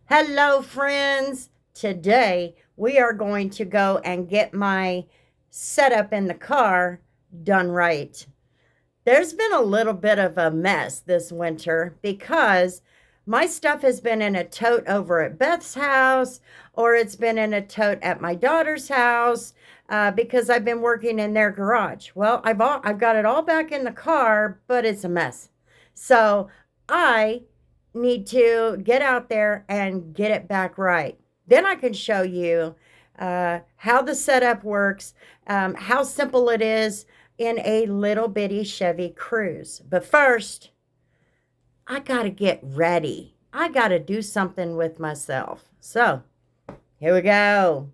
Hello, friends. Today we are going to go and get my setup in the car done right. There's been a little bit of a mess this winter because my stuff has been in a tote over at Beth's house, or it's been in a tote at my daughter's house because I've been working in their garage. Well, I've got it all back in the car, but it's a mess. So I need to get out there and get it back right. Then I can show you how the setup works, how simple it is in a little bitty Chevy Cruze. But first, I got to get ready. I got to do something with myself. So, here we go.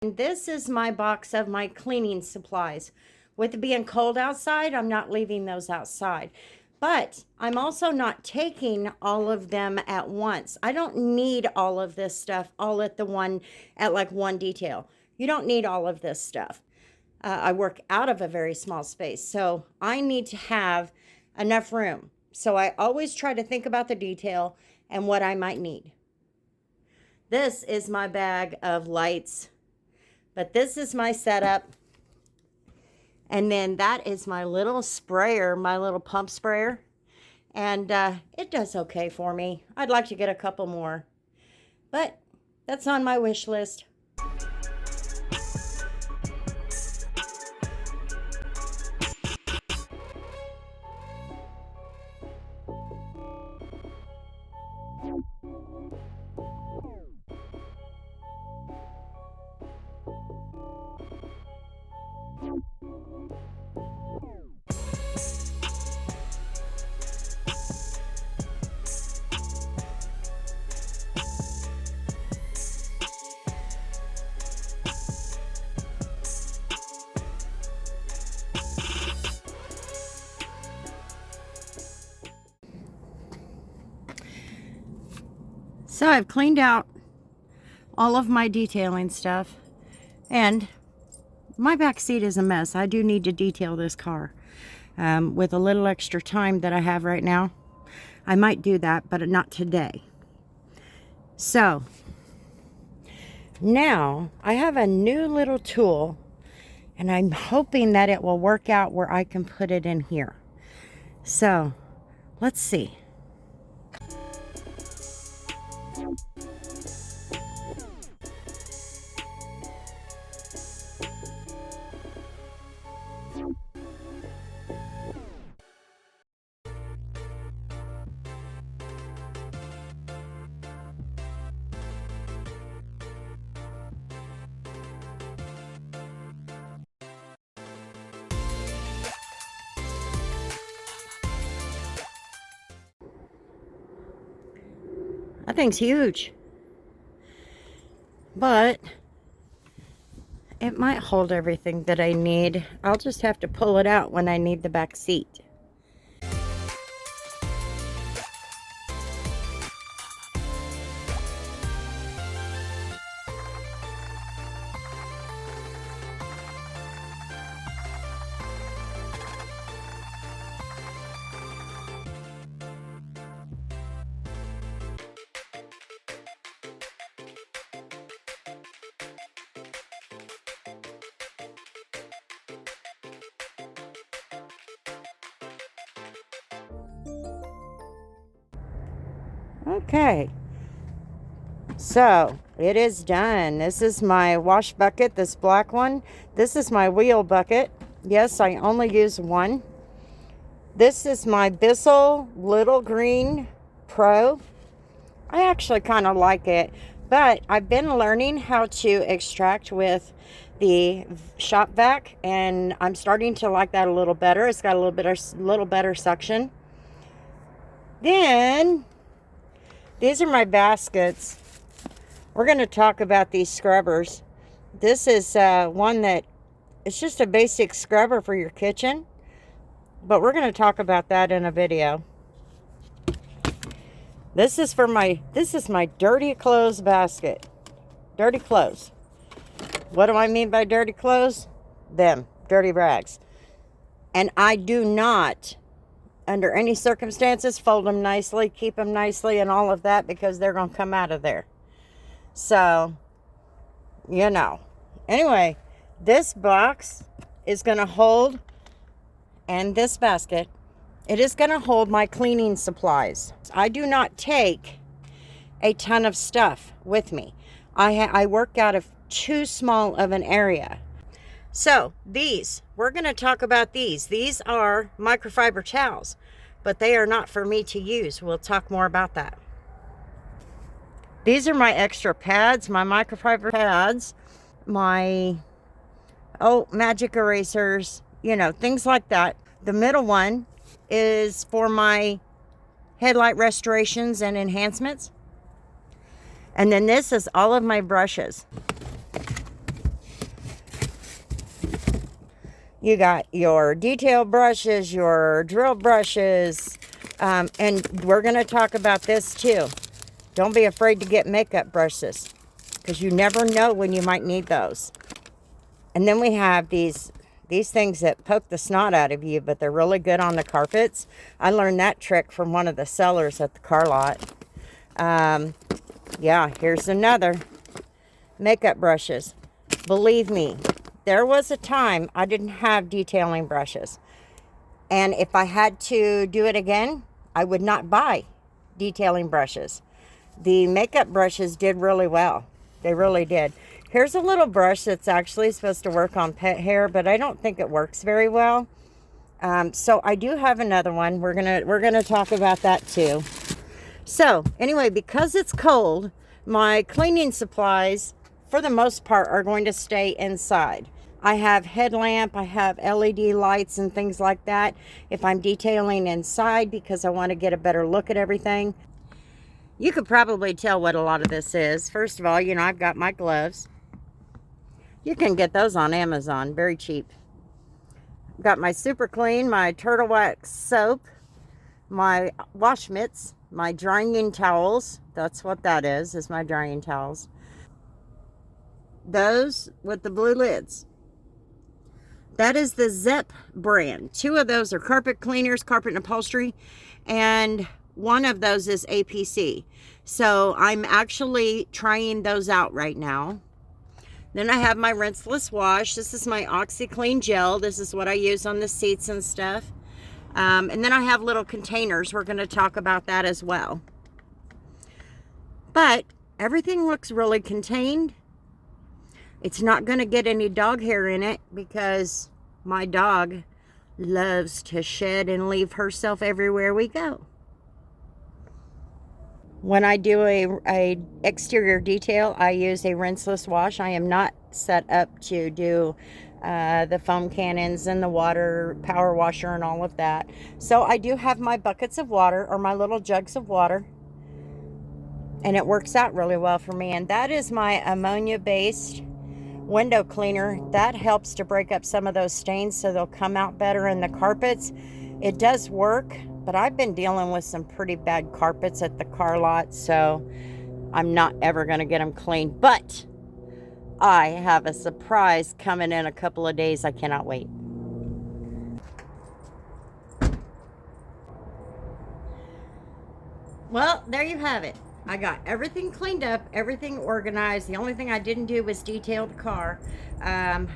And this is my box of my cleaning supplies. With it being cold outside, I'm not leaving those outside. But I'm also not taking all of them at once. I don't need all of this stuff all at like one detail. You don't need all of this stuff. I work out of a very small space, so I need to have enough room. So I always try to think about the detail and what I might need. This is my bag of lights. But this is my setup. And then that is my little sprayer, my little pump sprayer. And it does okay for me. I'd like to get a couple more. But that's on my wish list. So I've cleaned out all of my detailing stuff, and my back seat is a mess. I do need to detail this car. With a little extra time that I have right now, I might do that, but not today. So now I have a new little tool, and I'm hoping that it will work out where I can put it in here. So let's see. That thing's huge, but it might hold everything that I need. I'll just have to pull it out when I need the back seat. Okay, so it is done. This is my wash bucket, this black one. This is my wheel bucket. Yes, I only use one. This is my Bissell Little Green Pro. I actually kind of like it, but I've been learning how to extract with the shop vac, and I'm starting to like that a little better. It's got a little better suction. Then these are my baskets. We're going to talk about these scrubbers. This is one that It's just a basic scrubber for your kitchen, but we're going to talk about that in a video. This is my dirty clothes basket. Dirty clothes. What do I mean by dirty clothes? Them, dirty rags. And I do not, under any circumstances, fold them nicely, keep them nicely, and all of that, because they're going to come out of there. So, you know. Anyway, this box is going to hold, and this basket, it is going to hold my cleaning supplies. I do not take a ton of stuff with me. I work out of too small of an area. So we're going to talk about these. These are microfiber towels, but they are not for me to use. We'll talk more about that. These are my extra pads, my microfiber pads, my, magic erasers, things like that. The middle one is for my headlight restorations and enhancements. And then this is all of my brushes. You got your detail brushes, your drill brushes, and we're going to talk about this too. Don't be afraid to get makeup brushes, because you never know when you might need those. And then we have these things that poke the snot out of you, but they're really good on the carpets. I learned that trick from one of the sellers at the car lot. Yeah, here's another. Makeup brushes. Believe me, there was a time I didn't have detailing brushes. And if I had to do it again, I would not buy detailing brushes. The makeup brushes did really well. They really did. Here's a little brush that's actually supposed to work on pet hair, but I don't think it works very well. So I do have another one. We're gonna talk about that too. So anyway, because it's cold, my cleaning supplies, for the most part, are going to stay inside. I have headlamp, I have LED lights and things like that if I'm detailing inside, because I want to get a better look at everything. You could probably tell what a lot of this is. First of all, I've got my gloves. You can get those on Amazon, very cheap. I've got my Super Clean, my Turtle Wax soap, my wash mitts, my drying towels. That's what that is my drying towels. Those with the blue lids. That is the Zep brand. 2 of those are carpet cleaners, carpet and upholstery, and one of those is APC. So I'm actually trying those out right now. Then I have my rinseless wash. This is my OxyClean gel. This is what I use on the seats and stuff. And then I have little containers. We're going to talk about that as well. But everything looks really contained. It's not going to get any dog hair in it, because my dog loves to shed and leave herself everywhere we go. When I do a exterior detail, I use a rinseless wash. I am not set up to do the foam cannons and the water power washer and all of that. So I do have my buckets of water, or my little jugs of water, and it works out really well for me. And that is my ammonia-based window cleaner. That helps to break up some of those stains so they'll come out better in the carpets. It does work, but I've been dealing with some pretty bad carpets at the car lot, so I'm not ever going to get them cleaned. But I have a surprise coming in a couple of days. I cannot wait. Well, there you have it. I got everything cleaned up, everything organized. The only thing I didn't do was detail the car. I've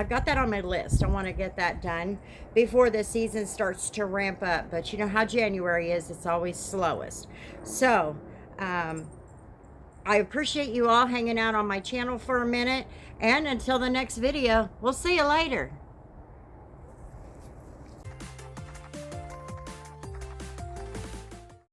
got that on my list. I want to get that done before the season starts to ramp up. But you know how January is, it's always slowest. So, I appreciate you all hanging out on my channel for a minute. And until the next video, we'll see you later.